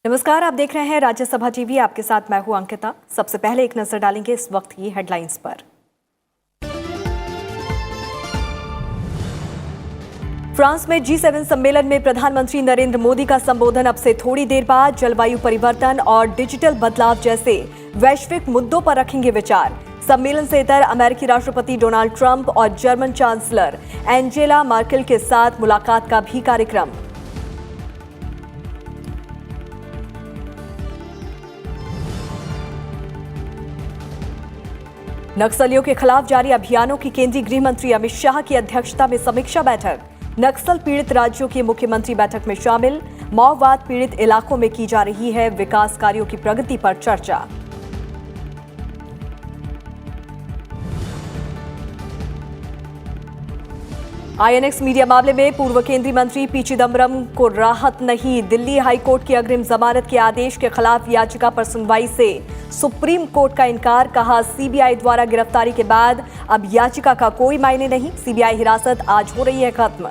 नमस्कार, आप देख रहे हैं राज्यसभा टीवी। आपके साथ मैं हूं अंकिता। सबसे पहले एक नजर डालेंगे इस वक्त की हेडलाइंस पर। फ्रांस में G7 सम्मेलन में प्रधानमंत्री नरेंद्र मोदी का संबोधन अब से थोड़ी देर बाद जलवायु परिवर्तन और डिजिटल बदलाव जैसे वैश्विक मुद्दों पर रखेंगे विचार। सम्मेलन से इतर अमेरिकी राष्ट्रपति डोनाल्ड ट्रंप और जर्मन चांसलर एंजेला मर्केल के साथ मुलाकात का भी कार्यक्रम। नक्सलियों के खिलाफ जारी अभियानों की केंद्रीय गृह मंत्री अमित शाह की अध्यक्षता में समीक्षा बैठक। नक्सल पीड़ित राज्यों की मुख्यमंत्री बैठक में शामिल। माओवाद पीड़ित इलाकों में की जा रही है विकास कार्यों की प्रगति पर चर्चा। आईएनएक्स मीडिया मामले में पूर्व केंद्रीय मंत्री पी चिदम्बरम को राहत नहीं। दिल्ली हाईकोर्ट की अग्रिम जमानत के आदेश के खिलाफ याचिका पर सुनवाई से सुप्रीम कोर्ट का इनकार। कहा, सीबीआई द्वारा गिरफ्तारी के बाद अब याचिका का कोई मायने नहीं। सीबीआई हिरासत आज हो रही है खत्म।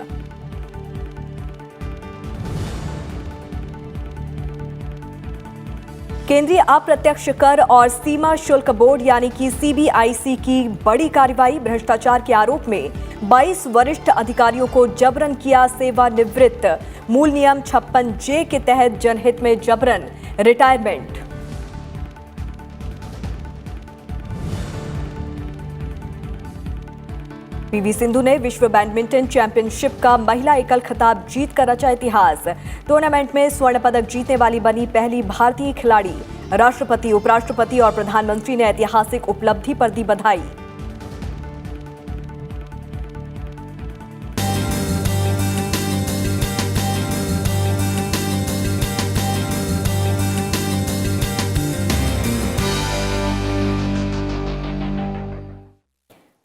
केंद्रीय अप्रत्यक्ष कर और सीमा शुल्क बोर्ड यानी कि सीबीआईसी की बड़ी कार्रवाई। भ्रष्टाचार के आरोप में 22 वरिष्ठ अधिकारियों को जबरन किया सेवानिवृत्त। मूल नियम 56J के तहत जनहित में जबरन रिटायरमेंट। पीवी सिंधु ने विश्व बैडमिंटन चैंपियनशिप का महिला एकल खिताब जीतकर रचा इतिहास। टूर्नामेंट में स्वर्ण पदक जीतने वाली बनी पहली भारतीय खिलाड़ी। राष्ट्रपति, उपराष्ट्रपति और प्रधानमंत्री ने ऐतिहासिक उपलब्धि पर दी बधाई।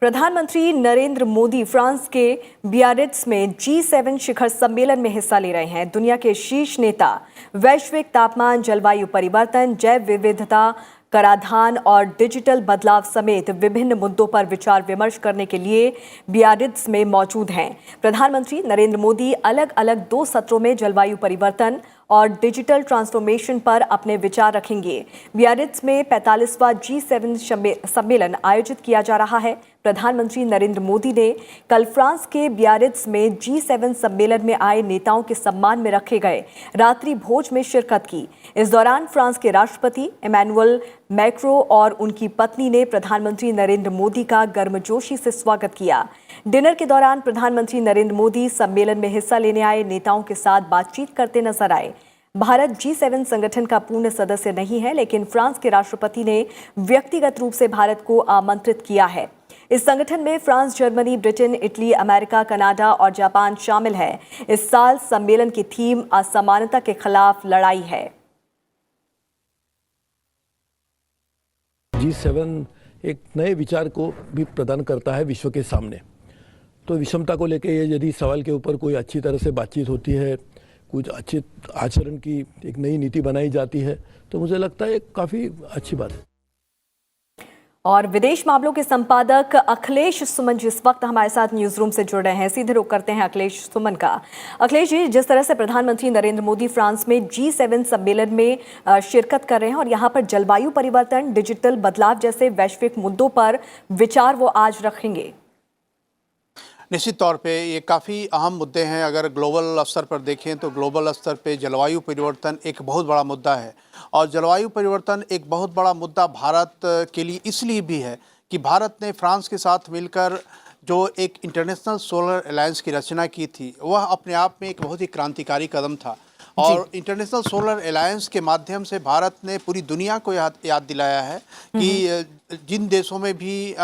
प्रधानमंत्री नरेंद्र मोदी फ्रांस के बियारिट्ज में G7 शिखर सम्मेलन में हिस्सा ले रहे हैं। दुनिया के शीर्ष नेता वैश्विक तापमान, जलवायु परिवर्तन, जैव विविधता, कराधान और डिजिटल बदलाव समेत विभिन्न मुद्दों पर विचार विमर्श करने के लिए बियारिट्ज में मौजूद हैं। प्रधानमंत्री नरेंद्र मोदी अलग अलग 2 सत्रों में जलवायु परिवर्तन और डिजिटल ट्रांसफॉर्मेशन पर अपने विचार रखेंगे। बियारिट्ज में 45वां G7 सम्मेलन आयोजित किया जा रहा है। प्रधानमंत्री नरेंद्र मोदी ने कल फ्रांस के बियारिट्ज में G7 सम्मेलन में आए नेताओं के सम्मान में रखे गए रात्रि भोज में शिरकत की। इस दौरान फ्रांस के राष्ट्रपति इमैनुअल मैक्रो और उनकी पत्नी ने प्रधानमंत्री नरेंद्र मोदी का गर्मजोशी से स्वागत किया। डिनर के दौरान प्रधानमंत्री नरेंद्र मोदी सम्मेलन में हिस्सा लेने आए नेताओं के साथ बातचीत करते नजर आए। भारत G7 संगठन का पूर्ण सदस्य नहीं है, लेकिन फ्रांस के राष्ट्रपति ने व्यक्तिगत रूप से भारत को आमंत्रित किया है। इस संगठन में France, Germany, Britain, Italy, America, Canada और जापान शामिल है। इस साल सम्मेलन की थीम असमानता के खिलाफ लड़ाई है। G7 एक नए विचार को भी प्रदान करता है विश्व के सामने। तो विषमता को लेकर ये यदि सवाल के ऊपर कोई अच्छी तरह से बातचीत होती है, कुछ अच्छे आचरण की एक नई नीति बनाई जाती है, तो मुझे लगता है काफ़ी अच्छी बात है। और विदेश मामलों के संपादक अखिलेश सुमन जिस वक्त हमारे साथ न्यूज रूम से जुड़ रहे हैं, सीधे रुख करते हैं अखिलेश सुमन का। अखिलेश जी, जिस तरह से प्रधानमंत्री नरेंद्र मोदी फ्रांस में G7 सम्मेलन में शिरकत कर रहे हैं और यहाँ पर जलवायु परिवर्तन, डिजिटल बदलाव जैसे वैश्विक मुद्दों पर विचार वो आज रखेंगे। निश्चित तौर पे ये काफ़ी अहम मुद्दे हैं। अगर ग्लोबल स्तर पर देखें तो ग्लोबल स्तर पे जलवायु परिवर्तन एक बहुत बड़ा मुद्दा है, और जलवायु परिवर्तन एक बहुत बड़ा मुद्दा भारत के लिए इसलिए भी है कि भारत ने फ्रांस के साथ मिलकर जो एक इंटरनेशनल सोलर अलायंस की रचना की थी, वह अपने आप में एक बहुत ही क्रांतिकारी कदम था। और इंटरनेशनल सोलर अलायंस के माध्यम से भारत ने पूरी दुनिया को याद दिलाया है कि जिन देशों में भी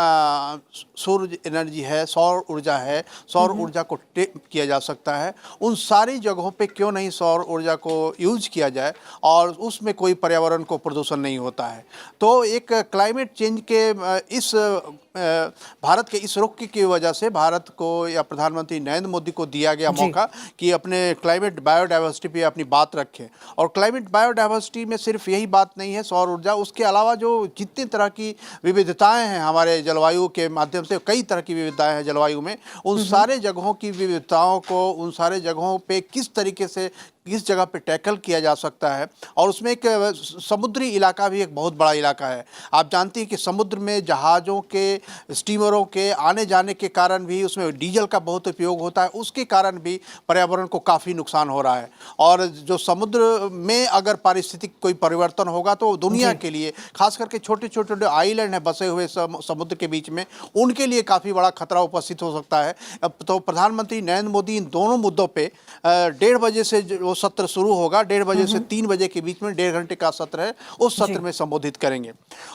सूर्य एनर्जी है, सौर ऊर्जा है, सौर ऊर्जा को किया जा सकता है, उन सारी जगहों पे क्यों नहीं सौर ऊर्जा को यूज किया जाए और उसमें कोई पर्यावरण को प्रदूषण नहीं होता है। तो एक क्लाइमेट चेंज के इस भारत के इस रुख की वजह से भारत को या प्रधानमंत्री नरेंद्र मोदी को दिया गया मौका कि अपने क्लाइमेट बायोडाइवर्सिटी पे अपनी बात रखें। और क्लाइमेट बायोडाइवर्सिटी में सिर्फ यही बात नहीं है सौर ऊर्जा, उसके अलावा जो जितनी तरह की विविधताएं हैं हमारे जलवायु के माध्यम से, कई तरह की विविधताएं हैं जलवायु में, उन सारे जगहों की विविधताओं को, उन सारे जगहों पे किस तरीके से किस जगह पे टैकल किया जा सकता है। और उसमें एक समुद्री इलाका भी एक बहुत बड़ा इलाका है। आप जानती हैं कि समुद्र में जहाज़ों के, स्टीमरों के आने जाने के कारण भी उसमें डीजल का बहुत उपयोग होता है, उसके कारण भी पर्यावरण को काफ़ी नुकसान हो रहा है। और जो समुद्र में अगर पारिस्थितिक कोई परिवर्तन होगा तो दुनिया के लिए, खास करके छोटे छोटे जो आइलैंड हैं बसे हुए समुद्र के बीच में, उनके लिए काफ़ी बड़ा खतरा उपस्थित हो सकता है। अब तो प्रधानमंत्री नरेंद्र मोदी इन दोनों मुद्दों पे 1:30 बजे से जो सत्र शुरू होगा, 1:30 बजे से 3 बजे के बीच में 1.5 घंटे का सत्र है, उस सत्र में संबोधित करेंगे।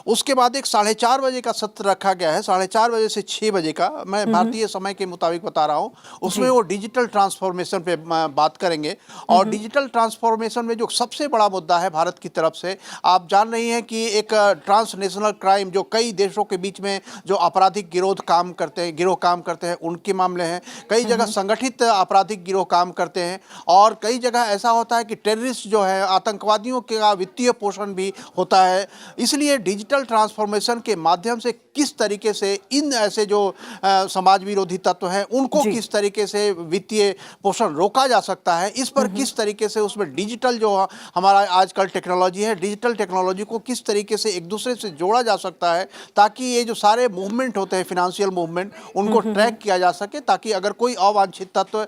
उसके बाद एक 4:30 बजे का सत्र रखा गया है, 4:30 बजे से 6 बजे का, मैं भारतीय समय के मुताबिक बता रहा हूँ। उसमें वो डिजिटल ट्रांसफॉर्मेशन पे बात करेंगे। और डिजिटल ट्रांसफॉर्मेशन में जो सबसे बड़ा मुद्दा है भारत की तरफ से, आप जान रही हैं कि एक ट्रांसनेशनल क्राइम जो कई देशों के बीच में जो आपराधिक गिरोह काम करते हैं उनके मामले हैं। कई जगह संगठित आपराधिक गिरोह काम करते हैं और कई जगह ऐसा होता है कि टेररिस्ट जो है, आतंकवादियों का वित्तीय पोषण भी होता है। इसलिए डिजिटल ट्रांसफॉर्मेशन के माध्यम से किस तरीके से इन ऐसे जो समाज विरोधी तत्व हैं उनको किस तरीके से वित्तीय पोषण रोका जा सकता है, इस पर किस तरीके से उसमें डिजिटल जो हमारा आजकल टेक्नोलॉजी है, डिजिटल टेक्नोलॉजी को किस तरीके से एक दूसरे से जोड़ा जा सकता है, ताकि ये जो सारे मूवमेंट होते हैं, फिनेंशियल मूवमेंट, उनको ट्रैक किया जा सके, ताकि अगर कोई अवांछित तत्व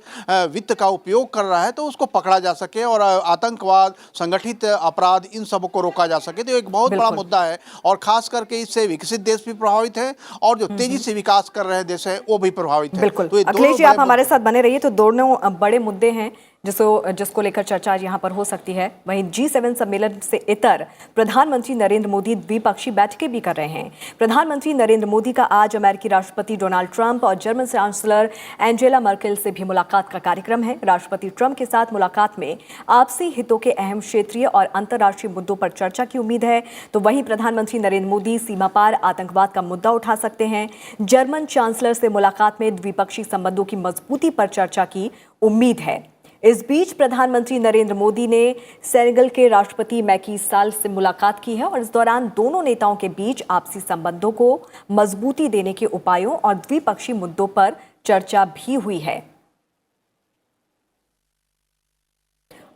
वित्त का उपयोग कर रहा है तो उसको पकड़ा जा सके और आतंकवाद, संगठित अपराध, इन सब को रोका जा सके। तो एक बहुत बड़ा मुद्दा है और खास करके इससे विकसित देश भी प्रभावित है और जो तेजी से विकास कर रहे देश है वो भी प्रभावित है। बिल्कुल। तो अखिलेश जी, आप हमारे साथ बने रहिए। तो दोनों बड़े मुद्दे हैं जिसको लेकर चर्चा आज यहाँ पर हो सकती है। वहीं G7 सम्मेलन से इतर प्रधानमंत्री नरेंद्र मोदी द्विपक्षीय बैठकें भी कर रहे हैं। प्रधानमंत्री नरेंद्र मोदी का आज अमेरिकी राष्ट्रपति डोनाल्ड ट्रंप और जर्मन चांसलर एंजेला मर्केल से भी मुलाकात का कार्यक्रम है। राष्ट्रपति ट्रंप के साथ मुलाकात में आपसी हितों के अहम क्षेत्रीय और अंतर्राष्ट्रीय मुद्दों पर चर्चा की उम्मीद है। तो वहीं प्रधानमंत्री नरेंद्र मोदी सीमा पार आतंकवाद का मुद्दा उठा सकते हैं। जर्मन चांसलर से मुलाकात में द्विपक्षीय संबंधों की मजबूती पर चर्चा की उम्मीद है। इस बीच प्रधानमंत्री नरेंद्र मोदी ने सेनेगल के राष्ट्रपति मैकी साल से मुलाकात की है और इस दौरान दोनों नेताओं के बीच आपसी संबंधों को मजबूती देने के उपायों और द्विपक्षीय मुद्दों पर चर्चा भी हुई है।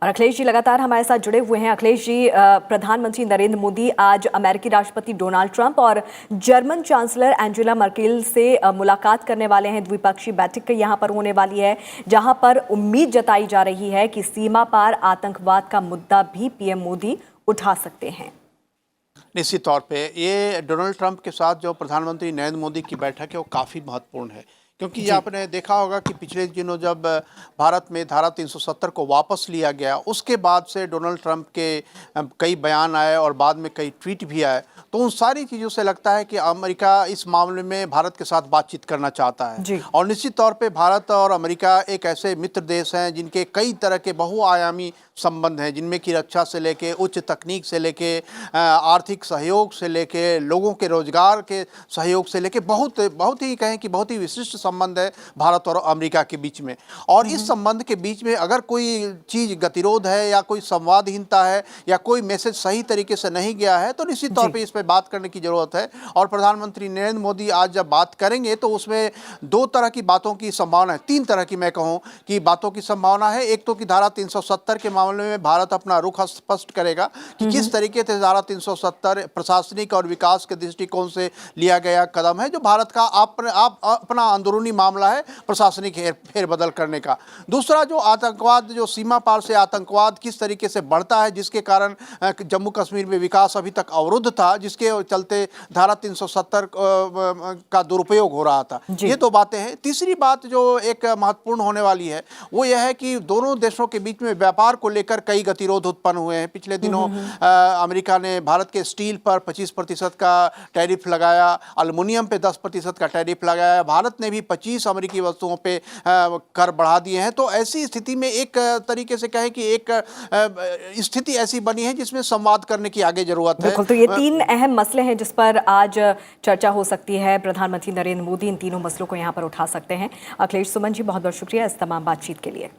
और अखिलेश जी लगातार हमारे साथ जुड़े हुए हैं। अखिलेश जी, प्रधानमंत्री नरेंद्र मोदी आज अमेरिकी राष्ट्रपति डोनाल्ड ट्रंप और जर्मन चांसलर एंजेला मर्केल से मुलाकात करने वाले हैं। द्विपक्षीय बैठक यहाँ पर होने वाली है, जहां पर उम्मीद जताई जा रही है कि सीमा पार आतंकवाद का मुद्दा भी पीएम मोदी उठा सकते हैं। निश्चित तौर पे ये डोनाल्ड ट्रंप के साथ जो प्रधानमंत्री नरेंद्र मोदी की बैठक है वो काफ़ी महत्वपूर्ण है, क्योंकि ये आपने देखा होगा कि पिछले दिनों जब भारत में धारा 370 को वापस लिया गया, उसके बाद से डोनाल्ड ट्रंप के कई बयान आए और बाद में कई ट्वीट भी आए। तो उन सारी चीज़ों से लगता है कि अमेरिका इस मामले में भारत के साथ बातचीत करना चाहता है। और निश्चित तौर पे भारत और अमेरिका एक ऐसे मित्र देश हैं जिनके कई तरह के बहुआयामी संबंध हैं, जिनमें कि रक्षा से लेके उच्च तकनीक से लेके आर्थिक सहयोग से लेके लोगों के रोजगार के सहयोग से लेके बहुत ही कहें कि बहुत ही विशिष्ट संबंध है भारत और अमेरिका के बीच में। और इस संबंध के बीच में अगर कोई चीज़ गतिरोध है या कोई संवादहीनता है या कोई मैसेज सही तरीके से नहीं गया है तो निश्चित तौर पे इस पर बात करने की जरूरत है। और प्रधानमंत्री नरेंद्र मोदी आज जब बात करेंगे तो उसमें 2 तरह की बातों की संभावना है, 3 तरह की मैं कहूँ कि बातों की संभावना है। एक तो कि धारा 370 के मामले में भारत अपना रुख स्पष्ट करेगा कि किस तरीके से धारा 370 प्रशासनिक और विकास के दृष्टिकोण से लिया गया कदम है, जो भारत का अपना अंदरूनी मामला है प्रशासनिक फेरबदल करने का। दूसरा जो आतंकवाद, जो सीमा पार से आतंकवाद किस तरीके से बढ़ता है, जिसके कारण जम्मू कश्मीर में विकास अभी तक अवरुद्ध था, जिसके चलते धारा 370 का दुरुपयोग हो रहा था। ये 2 बातें हैं। तीसरी बात जो एक महत्वपूर्ण होने वाली है वो यह है कि दोनों देशों के बीच में व्यापार को लेकर कई गतिरोध उत्पन्न हुए हैं। पिछले दिनों अमेरिका ने भारत के स्टील पर 25% का टैरिफ लगाया, एल्युमिनियम पे 10% का टैरिफ लगाया, भारत ने भी 25 अमेरिकी वस्तुओं पे कर बढ़ा दिए हैं। तो ऐसी स्थिति में एक तरीके से कहें कि एक स्थिति ऐसी बनी है जिसमें संवाद करने की आगे जरूरत है। तो ये 3 अहम मसले हैं जिस पर आज चर्चा हो सकती है। प्रधानमंत्री नरेंद्र मोदी इन तीनों मसलों को यहाँ पर उठा सकते हैं। अखिलेश सुमन जी, बहुत बहुत शुक्रिया इस तमाम बातचीत के लिए।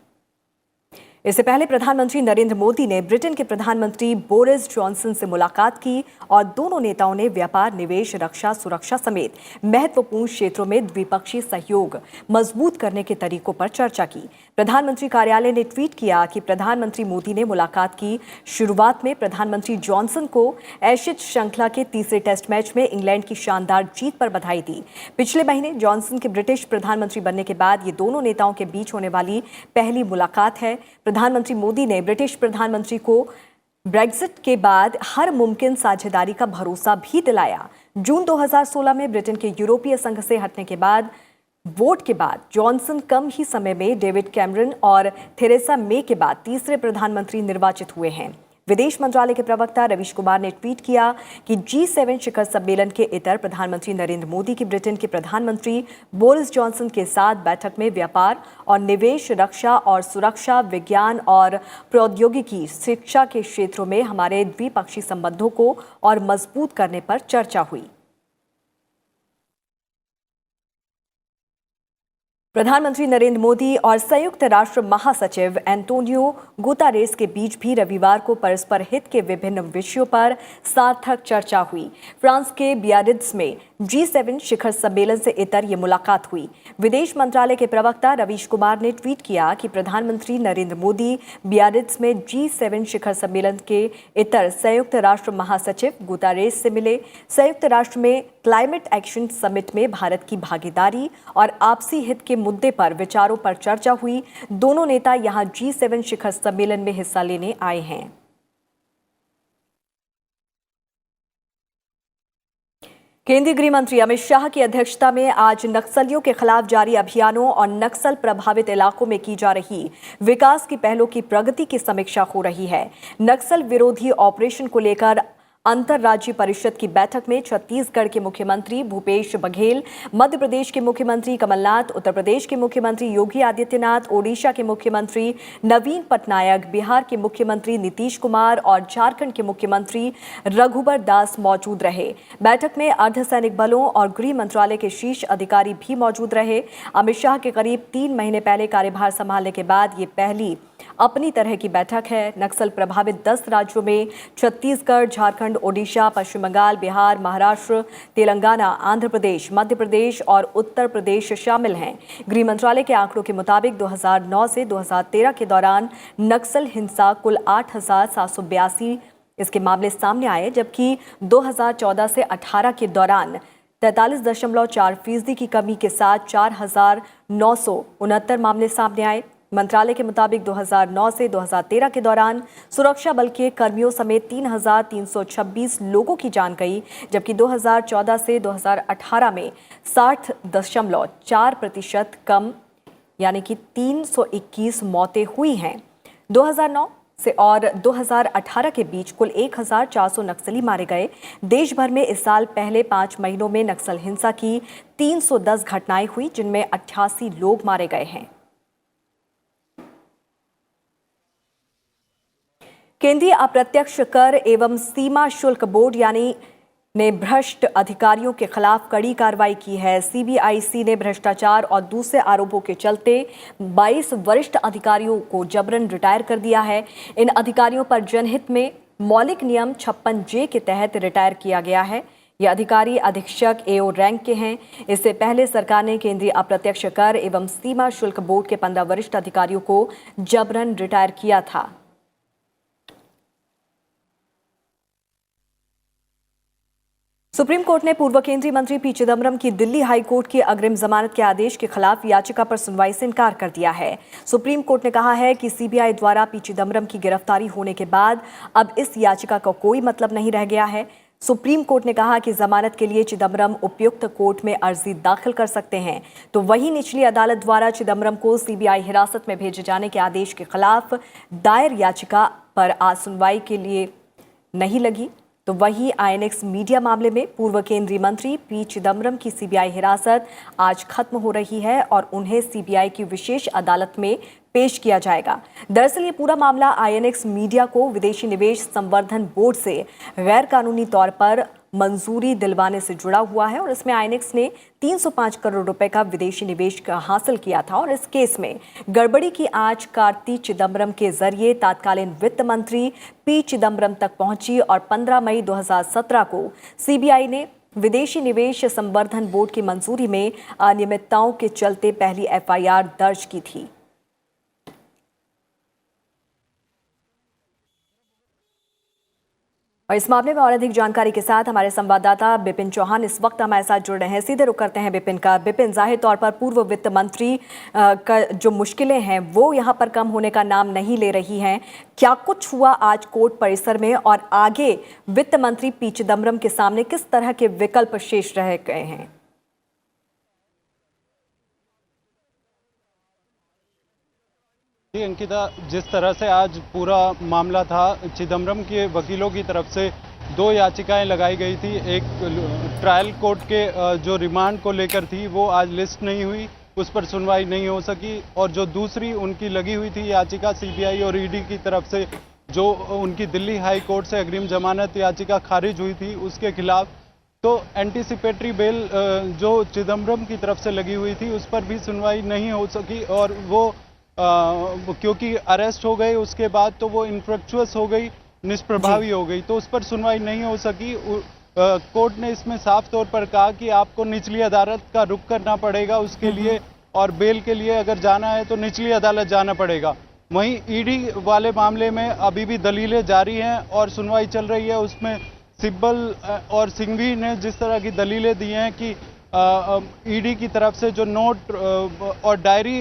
इससे पहले प्रधानमंत्री नरेंद्र मोदी ने ब्रिटेन के प्रधानमंत्री बोरिस जॉनसन से मुलाकात की और दोनों नेताओं ने व्यापार, निवेश, रक्षा, सुरक्षा समेत महत्वपूर्ण क्षेत्रों में द्विपक्षीय सहयोग मजबूत करने के तरीकों पर चर्चा की। प्रधानमंत्री कार्यालय ने ट्वीट किया कि प्रधानमंत्री मोदी ने मुलाकात की शुरुआत में प्रधानमंत्री जॉनसन को एशेज श्रृंखला के तीसरे टेस्ट मैच में इंग्लैंड की शानदार जीत पर बधाई दी। पिछले महीने जॉनसन के ब्रिटिश प्रधानमंत्री बनने के बाद ये दोनों नेताओं के बीच होने वाली पहली मुलाकात है। प्रधानमंत्री मोदी ने ब्रिटिश प्रधानमंत्री को ब्रेक्जिट के बाद हर मुमकिन साझेदारी का भरोसा भी दिलाया। जून 2016 में ब्रिटेन के यूरोपीय संघ से हटने के बाद वोट के बाद जॉनसन कम ही समय में डेविड कैमरन और थेरेसा मे के बाद तीसरे प्रधानमंत्री निर्वाचित हुए हैं। विदेश मंत्रालय के प्रवक्ता रवीश कुमार ने ट्वीट किया कि G7 शिखर सम्मेलन के इतर प्रधानमंत्री नरेंद्र मोदी की ब्रिटेन के प्रधानमंत्री बोरिस जॉनसन के साथ बैठक में व्यापार और निवेश, रक्षा और सुरक्षा, विज्ञान और प्रौद्योगिकी, शिक्षा के क्षेत्रों में हमारे द्विपक्षीय संबंधों को और मजबूत करने पर चर्चा हुई। प्रधानमंत्री नरेंद्र मोदी और संयुक्त राष्ट्र महासचिव एंटोनियो गुतारेस के बीच भी रविवार को परस्पर हित के विभिन्न विषयों पर सार्थक चर्चा हुई। फ्रांस के बियारित्ज में G7 शिखर सम्मेलन से इतर ये मुलाकात हुई। विदेश मंत्रालय के प्रवक्ता रवीश कुमार ने ट्वीट किया कि प्रधानमंत्री नरेंद्र मोदी बियारित्ज में G7 शिखर सम्मेलन के इतर संयुक्त राष्ट्र महासचिव गुतारेस से मिले। संयुक्त राष्ट्र में क्लाइमेट एक्शन समिट में भारत की भागीदारी और आपसी हित के मुद्दे पर विचारों पर चर्चा हुई। दोनों नेता यहां G7 शिखर सम्मेलन में हिस्सा लेने आए हैं। केंद्रीय गृह मंत्री अमित शाह की अध्यक्षता में आज नक्सलियों के खिलाफ जारी अभियानों और नक्सल प्रभावित इलाकों में की जा रही विकास की पहलों की प्रगति की समीक्षा हो रही है। नक्सल विरोधी ऑपरेशन को लेकर अंतर्राज्यीय परिषद की बैठक में छत्तीसगढ़ के मुख्यमंत्री भूपेश बघेल, मध्य प्रदेश के मुख्यमंत्री कमलनाथ, उत्तर प्रदेश के मुख्यमंत्री योगी आदित्यनाथ, ओडिशा के मुख्यमंत्री नवीन पटनायक, बिहार के मुख्यमंत्री नीतीश कुमार और झारखंड के मुख्यमंत्री रघुबर दास मौजूद रहे। बैठक में अर्धसैनिक बलों और गृह मंत्रालय के शीर्ष अधिकारी भी मौजूद रहे। अमित शाह के करीब 3 महीने पहले कार्यभार संभालने के बाद ये पहली अपनी तरह की बैठक है। नक्सल प्रभावित 10 राज्यों में छत्तीसगढ़, झारखंड, ओडिशा, पश्चिम बंगाल, बिहार, महाराष्ट्र, तेलंगाना, आंध्र प्रदेश, मध्य प्रदेश और उत्तर प्रदेश शामिल हैं। गृह मंत्रालय के आंकड़ों के मुताबिक 2009 से 2013 के दौरान नक्सल हिंसा कुल 8,782 इसके मामले सामने आए, जबकि 2014 से 18 के दौरान 43.4% की कमी के साथ 4,969 मामले सामने आए। मंत्रालय के मुताबिक 2009 से 2013 के दौरान सुरक्षा बल के कर्मियों समेत 3,326 लोगों की जान गई, जबकि 2014 से 2018 में 60.4% कम यानी कि 321 मौतें हुई हैं। 2009 से और 2018 के बीच कुल 1,400 नक्सली मारे गए। देश भर में इस साल पहले 5 महीनों में नक्सल हिंसा की 310 घटनाएं हुई, जिनमें 88 लोग मारे गए हैं। केंद्रीय अप्रत्यक्ष कर एवं सीमा शुल्क बोर्ड यानी ने भ्रष्ट अधिकारियों के खिलाफ कड़ी कार्रवाई की है। सीबीआईसी ने भ्रष्टाचार और दूसरे आरोपों के चलते 22 वरिष्ठ अधिकारियों को जबरन रिटायर कर दिया है। इन अधिकारियों पर जनहित में मौलिक नियम 56J के तहत रिटायर किया गया है। ये अधिकारी अधीक्षक AO रैंक के हैं। इससे पहले सरकार ने केंद्रीय अप्रत्यक्ष कर एवं सीमा शुल्क बोर्ड के 15 वरिष्ठ अधिकारियों को जबरन रिटायर किया था। सुप्रीम कोर्ट ने पूर्व केंद्रीय मंत्री पी चिदम्बरम की दिल्ली हाई कोर्ट की अग्रिम जमानत के आदेश के खिलाफ याचिका पर सुनवाई से इनकार कर दिया है। सुप्रीम कोर्ट ने कहा है कि सीबीआई द्वारा पी चिदम्बरम की गिरफ्तारी होने के बाद अब इस याचिका का कोई मतलब नहीं रह गया है। सुप्रीम कोर्ट ने कहा कि जमानत के लिए चिदम्बरम उपयुक्त कोर्ट में अर्जी दाखिल कर सकते हैं, तो वहीं निचली अदालत द्वारा चिदम्बरम को सीबीआई हिरासत में भेजे जाने के आदेश के खिलाफ दायर याचिका पर आज सुनवाई के लिए नहीं लगी। तो वहीं आईएनएक्स मीडिया मामले में पूर्व केंद्रीय मंत्री पी चिदम्बरम की सीबीआई हिरासत आज खत्म हो रही है और उन्हें सीबीआई की विशेष अदालत में पेश किया जाएगा। दरअसल ये पूरा मामला आईएनएक्स मीडिया को विदेशी निवेश संवर्धन बोर्ड से गैर कानूनी तौर पर मंजूरी दिलवाने से जुड़ा हुआ है और इसमें आईएनएक्स ने 305 करोड़ रुपए का विदेशी निवेश हासिल किया था और इस केस में गड़बड़ी की आंच कार्ति चिदम्बरम के जरिए तत्कालीन वित्त मंत्री पी चिदम्बरम तक पहुंची और 15 मई 2017 को सीबीआई ने विदेशी निवेश संवर्धन बोर्ड की मंजूरी में अनियमितताओं के चलते पहली एफआईआर दर्ज की थी। और इस मामले में और अधिक जानकारी के साथ हमारे संवाददाता बिपिन चौहान इस वक्त हमारे साथ जुड़ रहे हैं। सीधे रुख करते हैं बिपिन का। बिपिन, जाहिर तौर पर पूर्व वित्त मंत्री का जो मुश्किलें हैं वो यहाँ पर कम होने का नाम नहीं ले रही हैं। क्या कुछ हुआ आज कोर्ट परिसर में और आगे वित्त मंत्री पी चिदम्बरम के सामने किस तरह के विकल्प शेष रह गए हैं? जी अंकिता, जिस तरह से आज पूरा मामला था, चिदम्बरम के वकीलों की तरफ से 2 याचिकाएं लगाई गई थी। एक ट्रायल कोर्ट के जो रिमांड को लेकर थी वो आज लिस्ट नहीं हुई, उस पर सुनवाई नहीं हो सकी। और जो दूसरी उनकी लगी हुई थी याचिका सीबीआई और ईडी की तरफ से, जो उनकी दिल्ली हाई कोर्ट से अग्रिम जमानत याचिका खारिज हुई थी उसके खिलाफ, तो एंटीसिपेटरी बेल जो चिदम्बरम की तरफ से लगी हुई थी उस पर भी सुनवाई नहीं हो सकी। और वो क्योंकि अरेस्ट हो गए उसके बाद तो वो इनफ्रक्चुअस हो गई, निष्प्रभावी हो गई, तो उस पर सुनवाई नहीं हो सकी। कोर्ट ने इसमें साफ तौर पर कहा कि आपको निचली अदालत का रुख करना पड़ेगा उसके लिए, और बेल के लिए अगर जाना है तो निचली अदालत जाना पड़ेगा। वहीं ईडी वाले मामले में अभी भी दलीलें जारी हैं और सुनवाई चल रही है। उसमें सिब्बल और सिंघवी ने जिस तरह की दलीलें दी हैं कि ईडी की तरफ से जो नोट और डायरी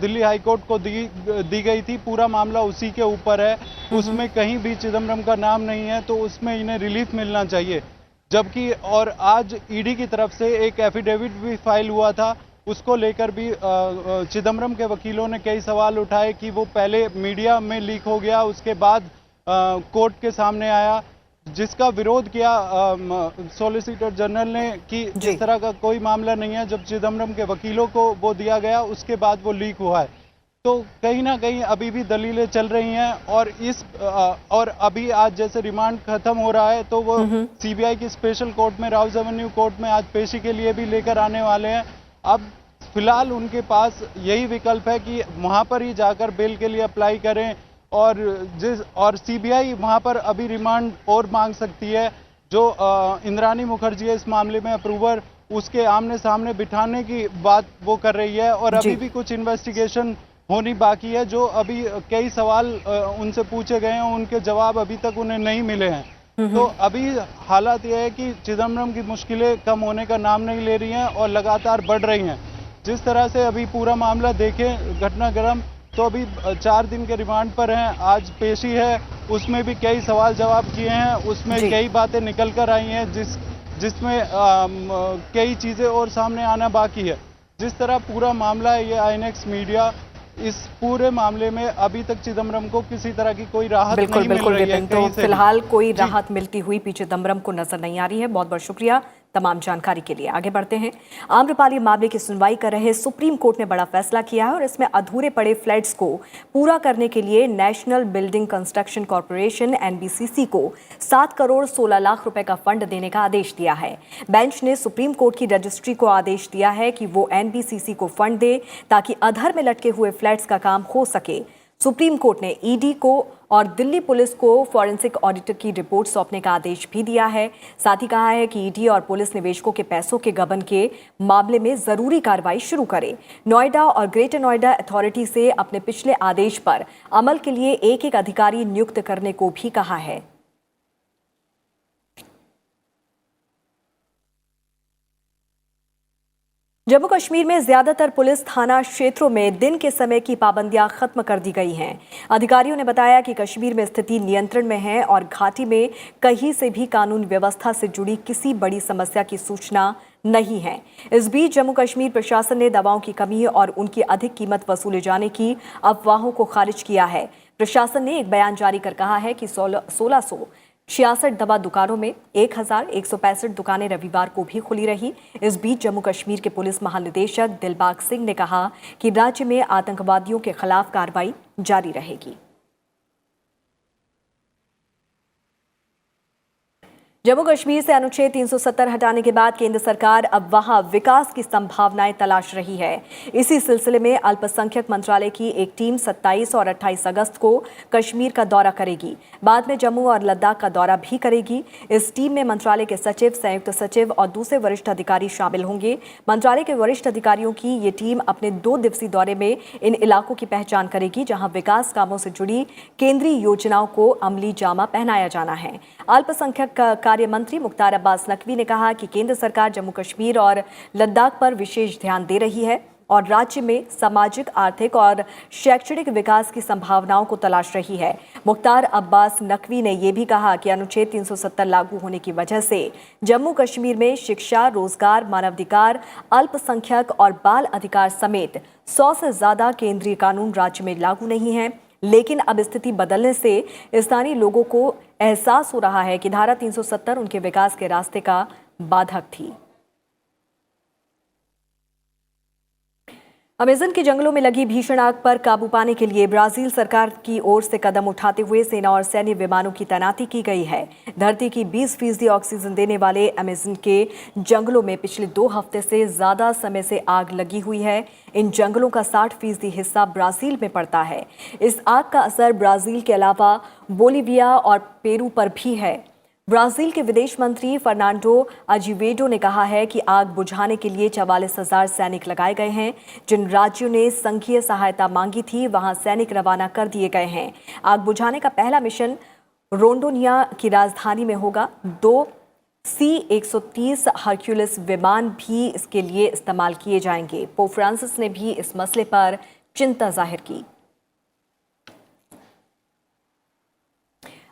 दिल्ली हाईकोर्ट को दी गई थी, पूरा मामला उसी के ऊपर है, उसमें कहीं भी चिदम्बरम का नाम नहीं है, तो उसमें इन्हें रिलीफ मिलना चाहिए। जबकि और आज ईडी की तरफ से एक एफिडेविट भी फाइल हुआ था, उसको लेकर भी चिदम्बरम के वकीलों ने कई सवाल उठाए कि वो पहले मीडिया में लीक हो गया, उसके बाद कोर्ट के सामने आया, जिसका विरोध किया सॉलिसिटर जनरल ने कि इस तरह का कोई मामला नहीं है। जब चिदम्बरम के वकीलों को वो दिया गया उसके बाद वो लीक हुआ है, तो कहीं ना कहीं अभी भी दलीलें चल रही हैं। और अभी आज जैसे रिमांड खत्म हो रहा है तो वो सीबीआई की स्पेशल कोर्ट में, राउज एवेन्यू कोर्ट में आज पेशी के लिए भी लेकर आने वाले हैं। अब फिलहाल उनके पास यही विकल्प है कि वहां पर ही जाकर बेल के लिए अप्लाई करें, और सीबीआई वहां पर अभी रिमांड और मांग सकती है। जो इंद्रानी मुखर्जी है इस मामले में अप्रूवर, उसके आमने सामने बिठाने की बात वो कर रही है। और अभी भी कुछ इन्वेस्टिगेशन होनी बाकी है, जो अभी कई सवाल उनसे पूछे गए हैं, उनके जवाब अभी तक उन्हें नहीं मिले हैं। तो अभी हालात यह है कि चिदम्बरम की मुश्किलें कम होने का नाम नहीं ले रही हैं और लगातार बढ़ रही हैं। जिस तरह से अभी पूरा मामला देखें घटनाक्रम, तो अभी 4 दिन के रिमांड पर हैं, आज पेशी है, उसमें भी कई सवाल जवाब किए हैं, उसमें कई बातें निकल कर आई हैं जिसमें कई चीज़ें और सामने आना बाकी है। जिस तरह पूरा मामला है, ये आईएनएक्स मीडिया, इस पूरे मामले में अभी तक चिदम्बरम को किसी तरह की कोई राहत नहीं मिल रही है। तो फिलहाल कोई राहत मिलती हुई पी चिदम्बरम को नजर नहीं आ रही है। बहुत बहुत शुक्रिया तमाम जानकारी के लिए। आगे बढ़ते हैं। आम्रपाली मामले की सुनवाई कर रहे सुप्रीम कोर्ट ने बड़ा फैसला किया है और इसमें अधूरे पड़े फ्लैट्स को पूरा करने के लिए national building construction corporation NBCC को 7 करोड़ 16 लाख रुपए का फंड देने का आदेश दिया है। बेंच ने सुप्रीम कोर्ट की रजिस्ट्री को आदेश दिया है कि वो एनबीसीसी को फंड दे ताकि अधर में लटके हुए फ्लैट्स का काम हो सके। सुप्रीम कोर्ट ने ईडी को और दिल्ली पुलिस को फॉरेंसिक ऑडिटर की रिपोर्ट सौंपने का आदेश भी दिया है। साथ ही कहा है कि ईडी और पुलिस निवेशकों के पैसों के गबन के मामले में जरूरी कार्रवाई शुरू करे। नोएडा और ग्रेटर नोएडा अथॉरिटी से अपने पिछले आदेश पर अमल के लिए एक अधिकारी नियुक्त करने को भी कहा है। जम्मू कश्मीर में ज्यादातर पुलिस थाना क्षेत्रों में दिन के समय की पाबंदियां खत्म कर दी गई हैं। अधिकारियों ने बताया कि कश्मीर में स्थिति नियंत्रण में है और घाटी में कहीं से भी कानून व्यवस्था से जुड़ी किसी बड़ी समस्या की सूचना नहीं है। इस बीच जम्मू कश्मीर प्रशासन ने दवाओं की कमी और उनकी अधिक कीमत वसूले जाने की अफवाहों को खारिज किया है। प्रशासन ने एक बयान जारी कर कहा है कि 1666 दवा दुकानों में 1165 दुकानें रविवार को भी खुली रही। इस बीच जम्मू कश्मीर के पुलिस महानिदेशक दिलबाग सिंह ने कहा कि राज्य में आतंकवादियों के खिलाफ कार्रवाई जारी रहेगी। जम्मू कश्मीर से अनुच्छेद 370 हटाने के बाद केंद्र सरकार अब वहां विकास की संभावनाएं तलाश रही है। इसी सिलसिले में अल्पसंख्यक मंत्रालय की एक टीम 27 और 28 अगस्त को कश्मीर का दौरा करेगी। बाद में जम्मू और लद्दाख का दौरा भी करेगी। इस टीम में मंत्रालय के सचिव, संयुक्त सचिव और दूसरे वरिष्ठ अधिकारी शामिल होंगे। मंत्रालय के वरिष्ठ अधिकारियों की ये टीम अपने 2 दिवसीय दौरे में इन इलाकों की पहचान करेगी जहां विकास कामों से जुड़ी केंद्रीय योजनाओं को अमली जामा पहनाया जाना है। अल्पसंख्यक कार्य मंत्री मुख्तार अब्बास नकवी ने कहा कि केंद्र सरकार जम्मू कश्मीर और लद्दाख पर विशेष ध्यान दे रही है और राज्य में सामाजिक, आर्थिक और शैक्षणिक विकास की संभावनाओं को तलाश रही है। मुख्तार अब्बास नकवी ने यह भी कहा कि अनुच्छेद 370 लागू होने की वजह से जम्मू कश्मीर में शिक्षा, रोजगार, मानवाधिकार, अल्पसंख्यक और बाल अधिकार समेत 100 से ज्यादा केंद्रीय कानून राज्य में लागू नहीं हैं। लेकिन अब स्थिति बदलने से स्थानीय लोगों को एहसास हो रहा है कि धारा 370 उनके विकास के रास्ते का बाधक थी। अमेज़न के जंगलों में लगी भीषण आग पर काबू पाने के लिए ब्राजील सरकार की ओर से कदम उठाते हुए सेना और सैन्य विमानों की तैनाती की गई है। धरती की 20% ऑक्सीजन देने वाले अमेज़न के जंगलों में पिछले 2 हफ्ते से ज्यादा समय से आग लगी हुई है। इन जंगलों का 60% हिस्सा ब्राजील में पड़ता है। इस आग का असर ब्राजील के अलावा बोलीविया और पेरू पर भी है। ब्राजील के विदेश मंत्री फर्नांडो अजीवेडो ने कहा है कि आग बुझाने के लिए 44,000 सैनिक लगाए गए हैं। जिन राज्यों ने संघीय सहायता मांगी थी वहां सैनिक रवाना कर दिए गए हैं। आग बुझाने का पहला मिशन रोंडोनिया की राजधानी में होगा। 2 C-130 हरक्यूलिस विमान भी इसके लिए इस्तेमाल किए जाएंगे। पोप फ्रांसिस ने भी इस मसले पर चिंता जाहिर की।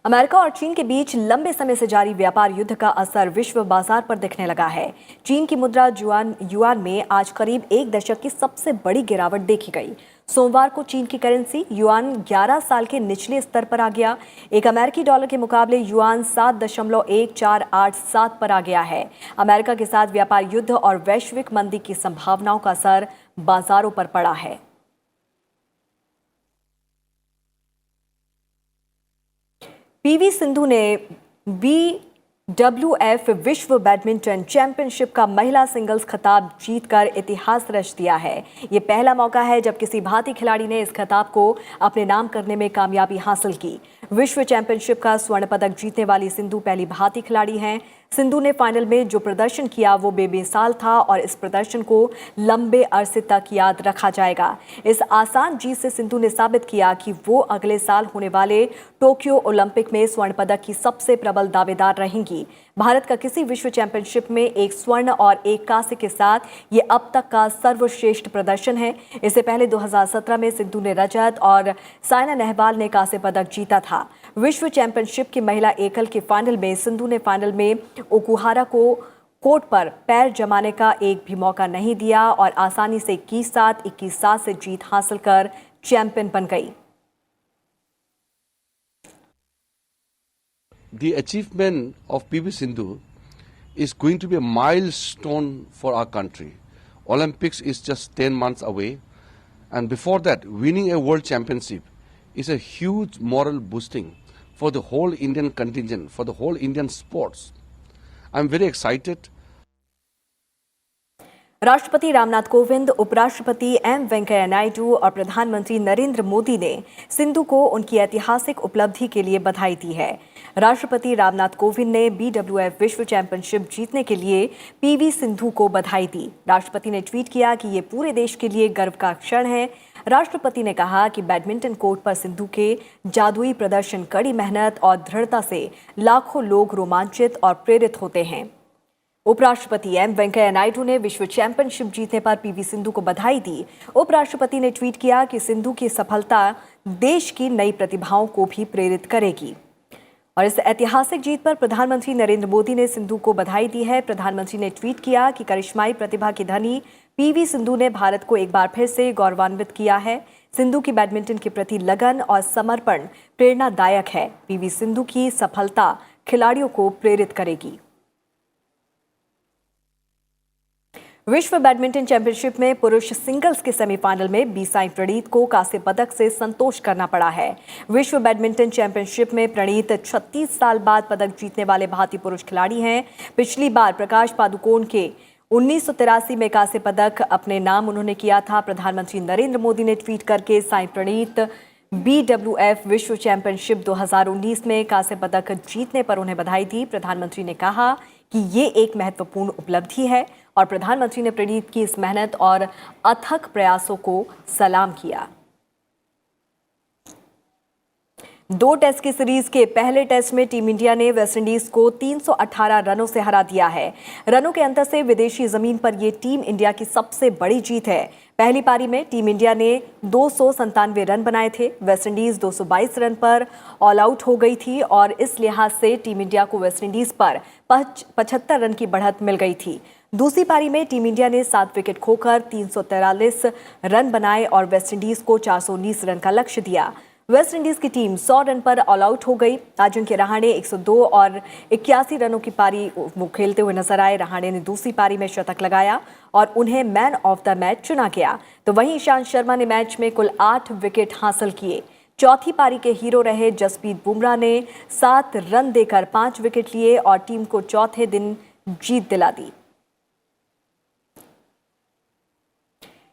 अमेरिका और चीन के बीच लंबे समय से जारी व्यापार युद्ध का असर विश्व बाजार पर दिखने लगा है। चीन की मुद्रा युआन में आज करीब 1 दशक की सबसे बड़ी गिरावट देखी गई। सोमवार को चीन की करेंसी युआन 11 साल के निचले स्तर पर आ गया। एक अमेरिकी डॉलर के मुकाबले युआन 7.1487 पर आ गया है। अमेरिका के साथ व्यापार युद्ध और वैश्विक मंदी की संभावनाओं का असर बाजारों पर पड़ा है। पीवी सिंधु ने BWF विश्व बैडमिंटन चैंपियनशिप का महिला सिंगल्स खिताब जीतकर इतिहास रच दिया है। ये पहला मौका है जब किसी भारतीय खिलाड़ी ने इस खिताब को अपने नाम करने में कामयाबी हासिल की। विश्व चैंपियनशिप का स्वर्ण पदक जीतने वाली सिंधु पहली भारतीय खिलाड़ी हैं। सिंधु ने फाइनल में जो प्रदर्शन किया वो बेमिसाल था और इस प्रदर्शन को लंबे अरसे तक याद रखा जाएगा। इस आसान जीत से सिंधु ने साबित किया कि वो अगले साल होने वाले टोक्यो ओलंपिक में स्वर्ण पदक की सबसे प्रबल दावेदार रहेंगी। भारत का किसी विश्व चैंपियनशिप में 1 स्वर्ण और 1 कांस्य के साथ ये अब तक का सर्वश्रेष्ठ प्रदर्शन है। इससे पहले 2017 में सिंधु ने रजत और साइना नेहवाल ने कांस्य पदक जीता था। विश्व चैंपियनशिप की महिला एकल के फाइनल में सिंधु ने फाइनल में ओकुहारा को कोर्ट पर पैर जमाने का एक भी मौका नहीं दिया और आसानी से 21-7, 21-7 से जीत हासिल कर चैंपियन बन गई। The achievement of PV Sindhu is going to be a milestone for our country. Olympics is just 10 months away, and before that, winning a world championship is a huge moral boosting for the whole Indian contingent, for the whole Indian sports. I'm very excited. राष्ट्रपति रामनाथ कोविंद, उपराष्ट्रपति M Venkaiah Naidu और प्रधानमंत्री नरेंद्र मोदी ने सिंधु को उनकी ऐतिहासिक उपलब्धि के लिए बधाई दी है। राष्ट्रपति रामनाथ कोविंद ने BWF विश्व चैंपियनशिप जीतने के लिए पीवी सिंधु को बधाई दी। राष्ट्रपति ने ट्वीट किया कि ये पूरे देश के लिए गर्व का क्षण है। राष्ट्रपति ने कहा कि बैडमिंटन कोर्ट पर सिंधु के जादुई प्रदर्शन, कड़ी मेहनत और दृढ़ता से लाखों लोग रोमांचित और प्रेरित होते हैं। उपराष्ट्रपति एम वेंकैया नायडू ने विश्व चैंपियनशिप जीतने पर पीवी सिंधु को बधाई दी। उपराष्ट्रपति ने ट्वीट किया कि सिंधु की सफलता देश की नई प्रतिभाओं को भी प्रेरित करेगी। और इस ऐतिहासिक जीत पर प्रधानमंत्री नरेंद्र मोदी ने सिंधु को बधाई दी है। प्रधानमंत्री ने ट्वीट किया कि करिश्माई प्रतिभा की धनी पीवी सिंधु ने भारत को एक बार फिर से गौरवान्वित किया है। सिंधु की बैडमिंटन के प्रति लगन और समर्पण प्रेरणादायक है। पीवी सिंधु की सफलता खिलाड़ियों को प्रेरित करेगी। विश्व बैडमिंटन चैंपियनशिप में पुरुष सिंगल्स के सेमीफाइनल में बी साई प्रणीत को कांस्य पदक से संतोष करना पड़ा है। विश्व बैडमिंटन चैंपियनशिप में प्रणीत 36 साल बाद पदक जीतने वाले भारतीय पुरुष खिलाड़ी हैं। पिछली बार प्रकाश पादुकोण के 1983 में कांस्य पदक अपने नाम उन्होंने किया था। प्रधानमंत्री नरेंद्र मोदी ने ट्वीट करके साई प्रणीत BWF विश्व चैंपियनशिप 2019 में कांस्य पदक जीतने पर उन्हें बधाई दी। प्रधानमंत्री ने कहा कि ये एक महत्वपूर्ण उपलब्धि है और प्रधानमंत्री ने प्रणीत की इस मेहनत और अथक प्रयासों को सलाम किया। 2 टेस्ट की सीरीज के पहले टेस्ट में टीम इंडिया ने वेस्टइंडीज को 318 रनों से हरा दिया है। रनों के अंतर से विदेशी जमीन पर यह टीम इंडिया की सबसे बड़ी जीत है। पहली पारी में टीम इंडिया ने 297 रन बनाए थे। वेस्टइंडीज 222 रन पर ऑल आउट हो गई थी और इस लिहाज से टीम इंडिया को वेस्टइंडीज पर 75 रन की बढ़त मिल गई थी। दूसरी पारी में टीम इंडिया ने 7 विकेट खोकर 343 रन बनाए और वेस्टइंडीज को 419 रन का लक्ष्य दिया। वेस्टइंडीज की टीम 100 रन पर ऑल आउट हो गई। अजिंक्य रहाणे 102 और 81 रनों की पारी वो खेलते हुए नजर आए। रहाणे ने दूसरी पारी में शतक लगाया और उन्हें मैन ऑफ द मैच चुना गया। तो वहीं ईशांत शर्मा ने मैच में कुल 8 विकेट हासिल किए। चौथी पारी के हीरो रहे जसप्रीत बुमराह ने 7 रन देकर 5 विकेट लिए और टीम को चौथे दिन जीत दिला दी।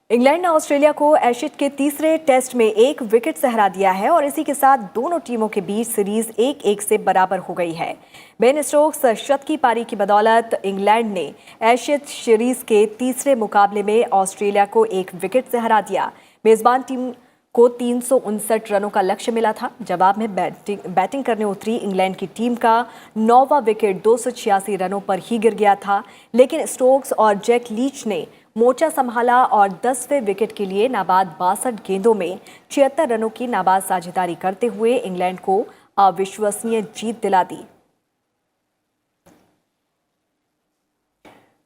इंग्लैंड ने ऑस्ट्रेलिया को एशेज के तीसरे टेस्ट में 1 विकेट से हरा दिया है और इसी के साथ दोनों टीमों के बीच सीरीज 1-1 से बराबर हो गई है। बेन स्टोक्स शतकी पारी की बदौलत इंग्लैंड ने एशेज सीरीज के तीसरे मुकाबले में ऑस्ट्रेलिया को 1 विकेट से हरा दिया। मेजबान टीम को 359 रनों का लक्ष्य मिला था। जवाब में बैटिंग करने उतरी इंग्लैंड की टीम का 9वां विकेट 286 रनों पर ही गिर गया था, लेकिन स्टोक्स और जैक लीच ने मोर्चा संभाला और 10वें विकेट के लिए नाबाद 62 गेंदों में 76 रनों की नाबाद साझेदारी करते हुए इंग्लैंड को अविश्वसनीय जीत दिला दी।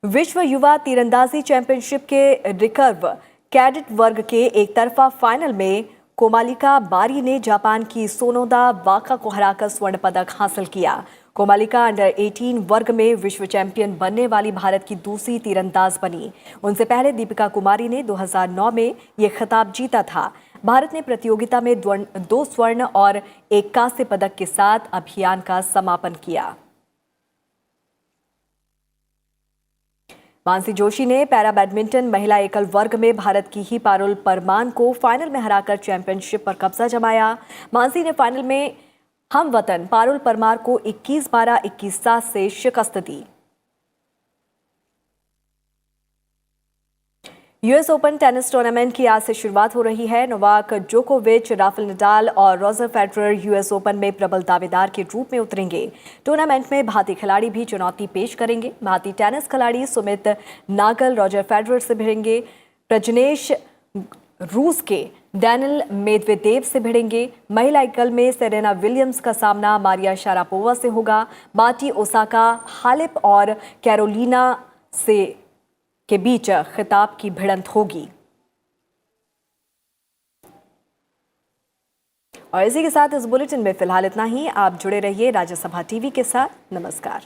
विश्व युवा तीरंदाजी चैंपियनशिप के रिकर्व कैडेट वर्ग के एक तरफा फाइनल में कोमालिका बारी ने जापान की सोनोदा वाका को हराकर स्वर्ण पदक हासिल किया। कोमालिका अंडर 18 वर्ग में विश्व चैंपियन बनने वाली भारत की दूसरी तीरंदाज बनी। उनसे पहले दीपिका कुमारी ने 2009 में यह खिताब जीता था। भारत ने प्रतियोगिता में 2 स्वर्ण और 1 कांस्य पदक के साथ अभियान का समापन किया। मानसी जोशी ने पैरा बैडमिंटन महिला एकल वर्ग में भारत की ही पारुल परमार को फाइनल में हराकर चैंपियनशिप पर कब्जा जमाया। मानसी ने फाइनल में हम वतन पारुल परमार को 21-12, 21-7 से शिकस्त दी। यूएस ओपन टेनिस टूर्नामेंट की आज से शुरुआत हो रही है। नोवाक जोकोविच, राफेल नडाल और रॉजर फेडरर यूएस ओपन में प्रबल दावेदार के रूप में उतरेंगे। टूर्नामेंट में भारतीय खिलाड़ी भी चुनौती पेश करेंगे। भारतीय टेनिस खिलाड़ी सुमित नागल रॉजर फेडरर से भिड़ेंगे। प्रजनेश रूस के डैनिल मेदवेदेव से भिड़ेंगे। महिला एकल में सेरेना विलियम्स का सामना मारिया शारापोवा से होगा। बाटी ओसाका, हालेप और कैरोलिना से के बीच खिताब की भिड़ंत होगी। और इसी के साथ इस बुलेटिन में फिलहाल इतना ही। आप जुड़े रहिए राज्यसभा टीवी के साथ। नमस्कार।